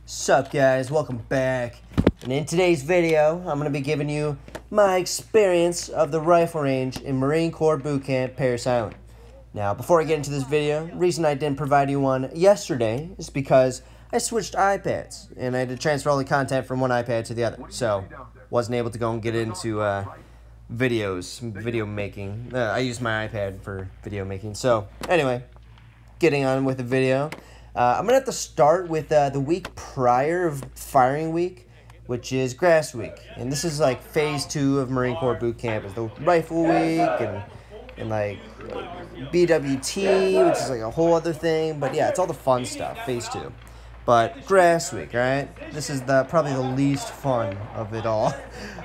Sup guys, welcome back. And in today's video, I'm going to be giving you my experience of the rifle range in Marine Corps Boot Camp, Parris Island. Now, before I get into this video, the reason I didn't provide you one yesterday is because I switched iPads, and I had to transfer all the content from one iPad to the other. So, wasn't able to go and get into video making. I use my iPad for video making. So, anyway, getting on with the video. I'm going to have to start with the week prior of firing week, which is grass week. And this is like phase 2 of Marine Corps Boot Camp. Is the rifle week and like BWT, which is like a whole other thing. But yeah, it's all the fun stuff, phase 2. But grass week, right? This is probably the least fun of it all,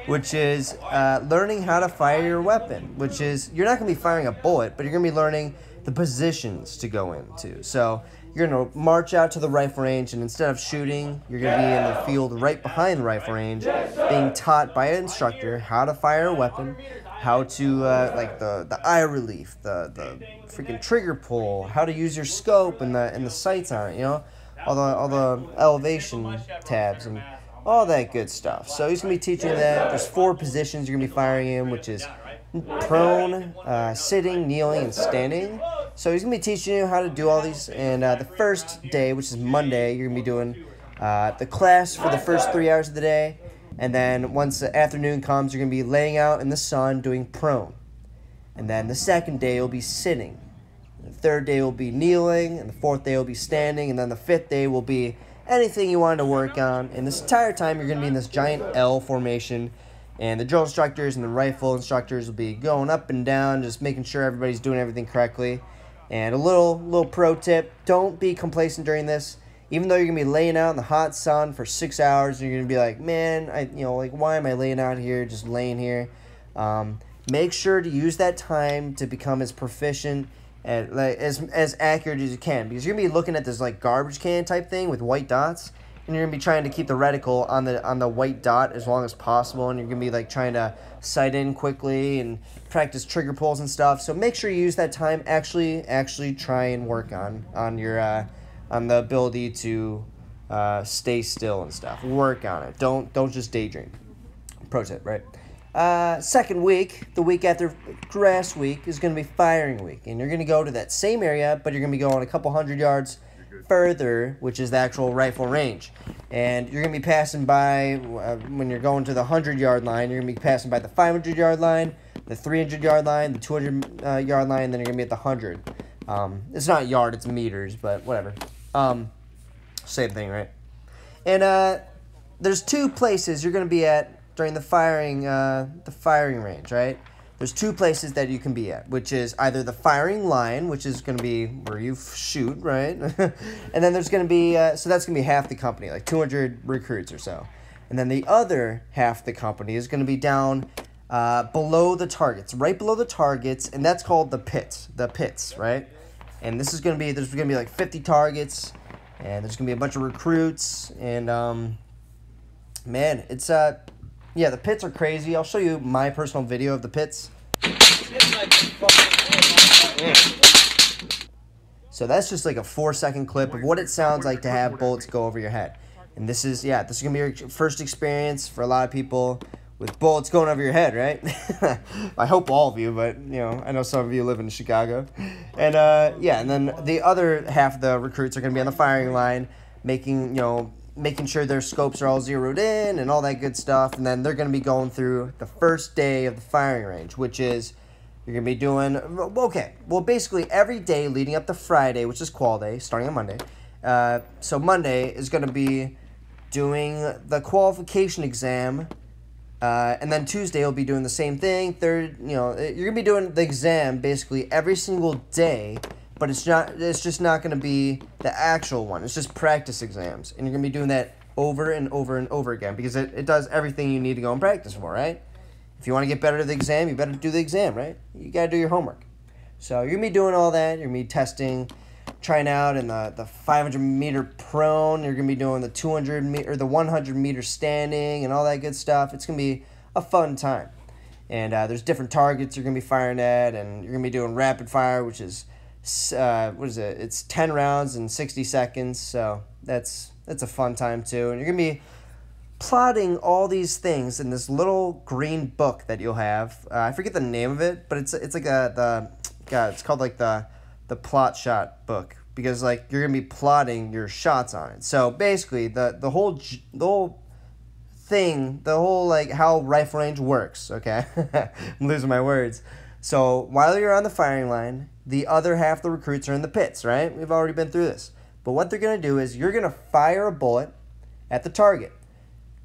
which is learning how to fire your weapon, which is you're not going to be firing a bullet, but you're going to be learning the positions to go into. So you're going to march out to the rifle range, and instead of shooting, you're going to be in the field right behind the rifle range, being taught by an instructor how to fire a weapon, how to, like the eye relief, the freaking trigger pull, how to use your scope and the sights on it, you know, all the elevation tabs and all that good stuff. So he's going to be teaching that. There's 4 positions you're going to be firing in, which is prone, sitting, kneeling, and standing. So he's going to be teaching you how to do all these. And the first day, which is Monday, you're going to be doing the class for the first 3 hours of the day. And then once the afternoon comes, you're going to be laying out in the sun doing prone. And then the second day will be sitting. The third day will be kneeling. And the fourth day will be standing. And then the fifth day will be anything you wanted to work on. And this entire time, you're going to be in this giant L formation. And the drill instructors and the rifle instructors will be going up and down, just making sure everybody's doing everything correctly. And a little pro tip, don't be complacent during this. Even though you're going to be laying out in the hot sun for 6 hours, and you're going to be like, man, why am I laying out here, just laying here? Make sure to use that time to become as proficient and as accurate as you can. Because you're going to be looking at this like garbage can type thing with white dots. And you're going to be trying to keep the reticle on the white dot as long as possible. And you're going to be like trying to sight in quickly and practice trigger pulls and stuff. So make sure you use that time. Actually try and work on your on the ability to stay still and stuff. Work on it. Don't just daydream. Pro tip, right? Second week, the week after grass week, is going to be firing week. And you're going to go to that same area, but you're going to be going a couple hundred yards further, which is the actual rifle range. And you're going to be passing by, when you're going to the 100-yard line, you're going to be passing by the 500-yard line, the 300-yard line, the 200-yard line, and then you're going to be at the 100. It's not yard, it's meters, but whatever. Same thing, right? And there's 2 places you're going to be at during the firing range, right? There's 2 places that you can be at, which is either the firing line, which is going to be where you shoot, right? And then there's going to be, so that's going to be half the company, like 200 recruits or so. And then the other half the company is going to be down below the targets, right below the targets, and that's called the pits, right? And this is going to be, there's going to be like 50 targets, and there's going to be a bunch of recruits, and, man, it's, yeah, the pits are crazy. I'll show you my personal video of the pits. So that's just like a 4-second clip of what it sounds like to have bullets go over your head. And this is going to be your first experience for a lot of people with bullets going over your head, right? I hope all of you, but, I know some of you live in Chicago. And, yeah, and then the other half of the recruits are going to be on the firing line, making sure their scopes are all zeroed in and all that good stuff. And then they're going to be going through the first day of the firing range, which is you're going to be doing, okay, well, basically every day leading up to Friday, which is qual day, starting on Monday. So Monday is going to be doing the qualification exam, and then Tuesday will be doing the same thing. You're going to be doing the exam basically every single day. But it's just not going to be the actual one. It's just practice exams. And you're going to be doing that over and over and over again because it does everything you need to go and practice for, right? If you want to get better at the exam, you better do the exam, right? You got to do your homework. So you're going to be doing all that. You're going to be testing, trying out in the 500-meter prone. You're going to be doing the 200-meter or the 100-meter standing and all that good stuff. It's going to be a fun time. And there's different targets you're going to be firing at, and you're going to be doing rapid fire, which is what is it? It's 10 rounds in 60 seconds. So that's it's a fun time too. And you're going to be plotting all these things in this little green book that you'll have. I forget the name of it, but it's like it's called like the plot shot book, because like you're gonna be plotting your shots on it. So basically, the whole thing, the whole like how rifle range works. Okay, I'm losing my words. So while you're on the firing line, the other half of the recruits are in the pits. Right? We've already been through this. But what they're gonna do is you're gonna fire a bullet at the target.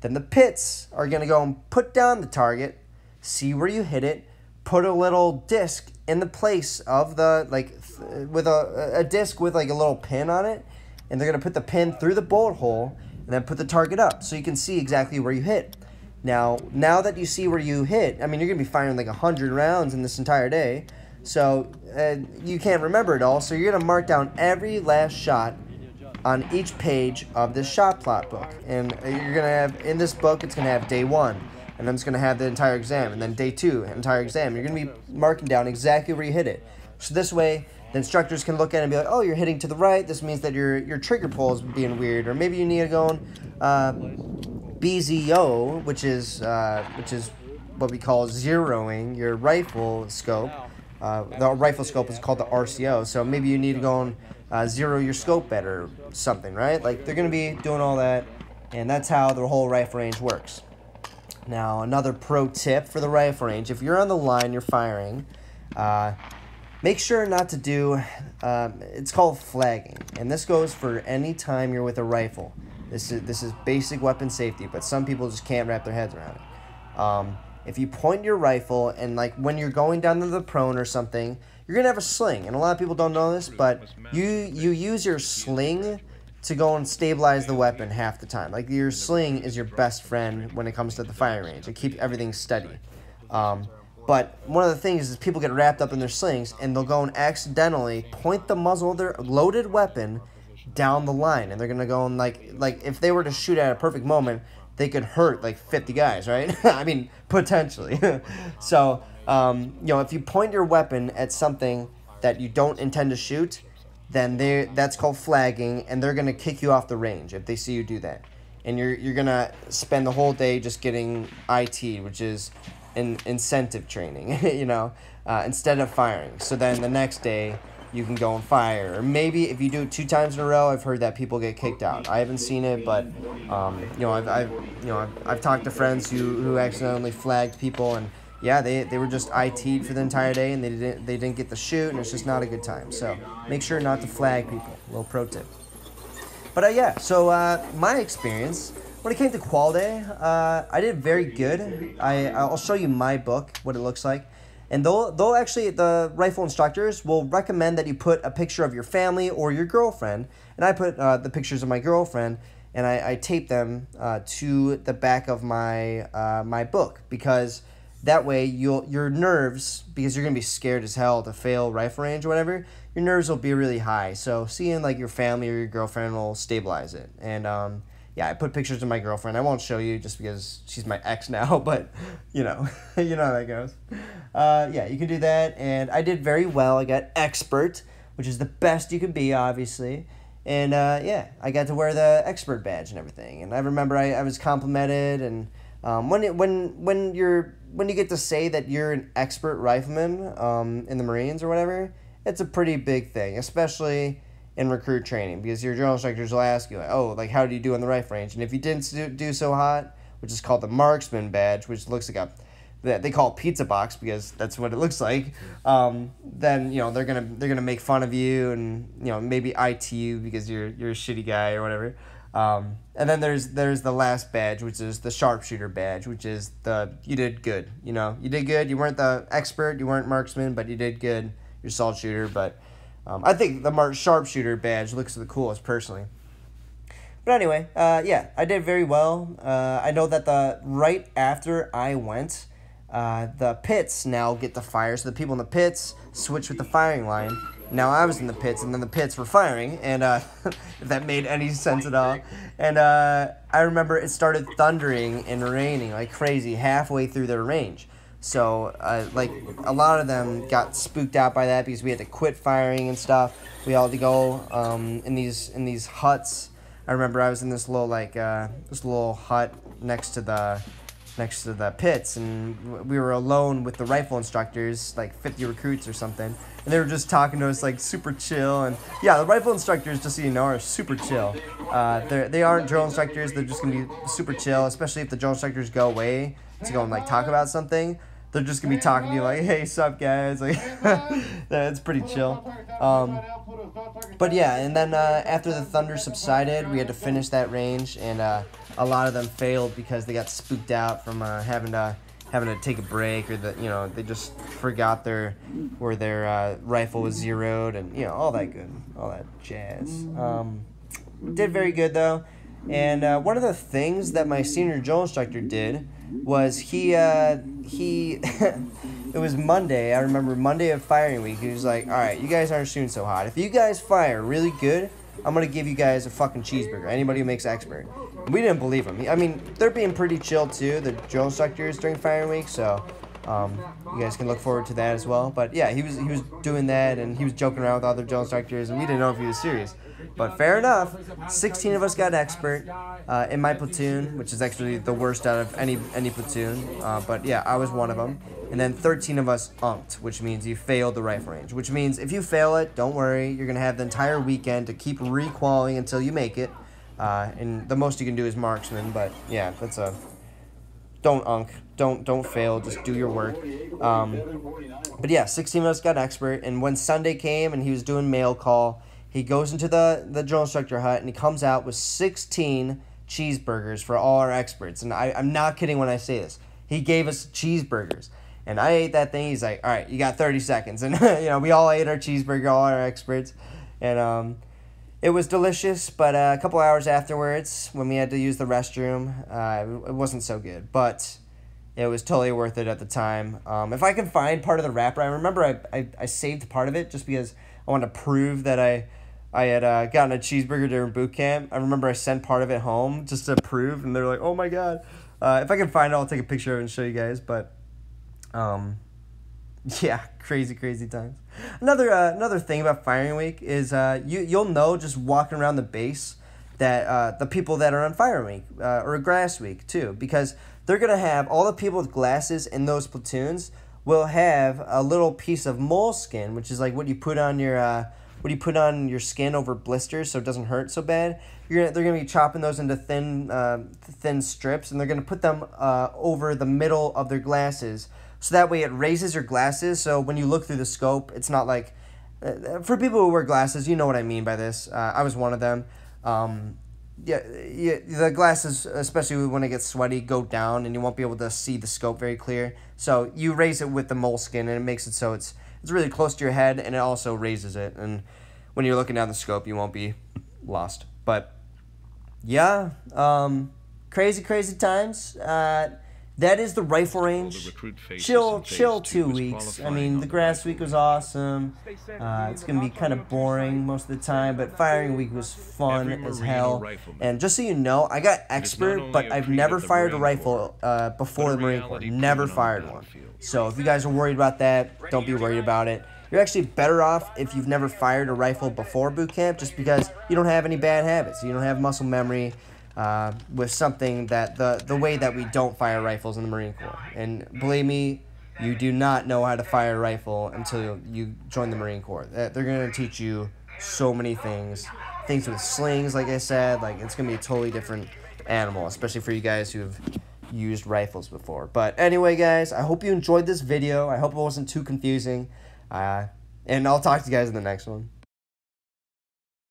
Then the pits are gonna go and put down the target, see where you hit it, put a little disc in the place of the, like, with a disc with like a little pin on it, and they're going to put the pin through the bullet hole and then put the target up so you can see exactly where you hit. Now that you see where you hit, I mean, you're going to be firing like 100 rounds in this entire day, so you can't remember it all, so you're going to mark down every last shot on each page of this shot plot book. And you're going to have, in this book, it's going to have day 1, and then it's going to have the entire exam, and then day 2, entire exam. You're going to be marking down exactly where you hit it. So this way, the instructors can look at it and be like, oh, you're hitting to the right. This means that your trigger pull is being weird. Or maybe you need to go on BZO, which is what we call zeroing your rifle scope. The rifle scope is called the RCO. So maybe you need to go and zero your scope better or something, right? Like, they're going to be doing all that, and that's how the whole rifle range works. Now, another pro tip for the rifle range: if you're on the line, you're firing, make sure not to do, it's called flagging, and this goes for any time you're with a rifle. This is basic weapon safety, but some people just can't wrap their heads around it. If you point your rifle, and like when you're going down to the prone or something, you're gonna have a sling, and a lot of people don't know this, but you use your sling to go and stabilize the weapon half the time. Like, your sling is your best friend when it comes to the firing range. It keeps everything steady. But one of the things is people get wrapped up in their slings, and they'll go and accidentally point the muzzle of their loaded weapon down the line, and they're gonna go and like if they were to shoot at a perfect moment, they could hurt like 50 guys, right? I mean, potentially. So, if you point your weapon at something that you don't intend to shoot, then that's called flagging, and they're going to kick you off the range if they see you do that. And you're going to spend the whole day just getting IT, which is incentive training, instead of firing. So then the next day you can go and fire. Or maybe if you do it 2 times in a row, I've heard that people get kicked out. I haven't seen it, but I've talked to friends who accidentally flagged people, and yeah, they were just IT'd for the entire day, and they didn't get the shoot, and it's just not a good time. So make sure not to flag people. Little pro tip. But so my experience when it came to Qual Day, I did very good. I'll show you my book, what it looks like. And they'll actually, the rifle instructors will recommend that you put a picture of your family or your girlfriend. And I put the pictures of my girlfriend, and I tape them to the back of my my book, because that way your nerves, because you're going to be scared as hell to fail rifle range or whatever, your nerves will be really high. So seeing like your family or your girlfriend will stabilize it. And yeah, I put pictures of my girlfriend. I won't show you just because she's my ex now, but you know how that goes. Yeah, you can do that, and I did very well. I got expert, which is the best you can be, obviously. And yeah, I got to wear the expert badge and everything. And I remember I was complimented, and when you get to say that you're an expert rifleman in the Marines or whatever, it's a pretty big thing, especially in recruit training, because your drill instructors will ask you, like, oh, like, how do you do on the rifle range? And if you didn't do so hot, which is called the marksman badge, which looks like they call it pizza box because that's what it looks like, then they're gonna make fun of you and maybe IT you because you're a shitty guy or whatever. And then there's the last badge, which is the sharpshooter badge, which is you did good. You did good. You weren't the expert, you weren't marksman, but you did good. You're salt shooter, but I think the sharpshooter badge looks the coolest personally. But anyway, yeah, I did very well. I know that right after I went, the pits now get to fire, so the people in the pits switch with the firing line. Now I was in the pits, and then the pits were firing, and if that made any sense at all. And I remember it started thundering and raining like crazy halfway through their range. So, like, a lot of them got spooked out by that because we had to quit firing and stuff. We all had to go in these huts I remember I was in this little hut next to the pits, and we were alone with the rifle instructors, like 50 recruits or something, and they were just talking to us like super chill. And yeah, the rifle instructors, just so you know, are super chill. They aren't drill instructors. They're just gonna be super chill, especially if the drill instructors go away to go and like talk about something. They're just gonna be talking to you like, hey, sup guys, like it's pretty chill. But yeah, and then after the thunder subsided, we had to finish that range, and a lot of them failed because they got spooked out from having to take a break, or they just forgot where their rifle was zeroed, and all that jazz. Did very good though, and one of the things that my senior drill instructor did was he it was Monday. I remember Monday of firing week. He was like, all right, you guys aren't shooting so hot. If you guys fire really good, I'm going to give you guys a fucking cheeseburger. Anybody who makes expert. We didn't believe him. I mean, they're being pretty chill too, the drill instructors during firing week. So you guys can look forward to that as well. But yeah, he was doing that, and he was joking around with other drill instructors, and we didn't know if he was serious. But fair enough, 16 of us got expert in my platoon, which is actually the worst out of any platoon. But yeah, I was one of them. And then 13 of us unked, which means you failed the rifle range. Which means if you fail it, don't worry. You're going to have the entire weekend to keep re-qualing until you make it. And the most you can do is marksman. But yeah, that's don't unk. Don't fail. Just do your work. But yeah, 16 of us got expert. And when Sunday came and he was doing mail call, he goes into the drill instructor hut, and he comes out with 16 cheeseburgers for all our experts. And I'm not kidding when I say this. He gave us cheeseburgers. And I ate that thing. He's like, all right, you got 30 seconds. And, we all ate our cheeseburger, all our experts. And it was delicious. But a couple hours afterwards, when we had to use the restroom, it wasn't so good. But it was totally worth it at the time. If I can find part of the wrapper, I remember I saved part of it just because I wanted to prove that I had gotten a cheeseburger during boot camp. I remember I sent part of it home just to prove. And they're like, oh, my God. If I can find it, I'll take a picture of it and show you guys. But yeah, crazy times. Another thing about firing week is you'll know just walking around the base that the people that are on firing week or grass week too, because they're gonna have all the people with glasses in those platoons will have a little piece of moleskin, which is like what you put on your skin over blisters so it doesn't hurt so bad. They're gonna be chopping those into thin strips, and they're gonna put them over the middle of their glasses, so that way it raises your glasses. So when you look through the scope, it's not like for people who wear glasses, you know what I mean by this. I was one of them. Yeah, the glasses, especially when it gets sweaty, go down, and you won't be able to see the scope very clear. So you raise it with the moleskin, and it makes it so it's really close to your head, and it also raises it. And when you're looking down the scope, you won't be lost. But yeah, crazy times. That is the rifle range. Chill 2 weeks. I mean, the grass week was awesome. It's going to be kind of boring most of the time, but firing week was fun as hell. And just so you know, I got expert, but I've never fired a rifle before the Marine Corps. Never fired one. So if you guys are worried about that, don't be worried about it. You're actually better off if you've never fired a rifle before boot camp, just because you don't have any bad habits. You don't have muscle memory. With something that the way that we don't fire rifles in the Marine Corps. And believe me, you do not know how to fire a rifle until you join the Marine Corps. They're going to teach you so many things with slings, like I said. Like, it's going to be a totally different animal, especially for you guys who've used rifles before. But anyway, guys, I hope you enjoyed this video. I hope it wasn't too confusing. And I'll talk to you guys in the next one.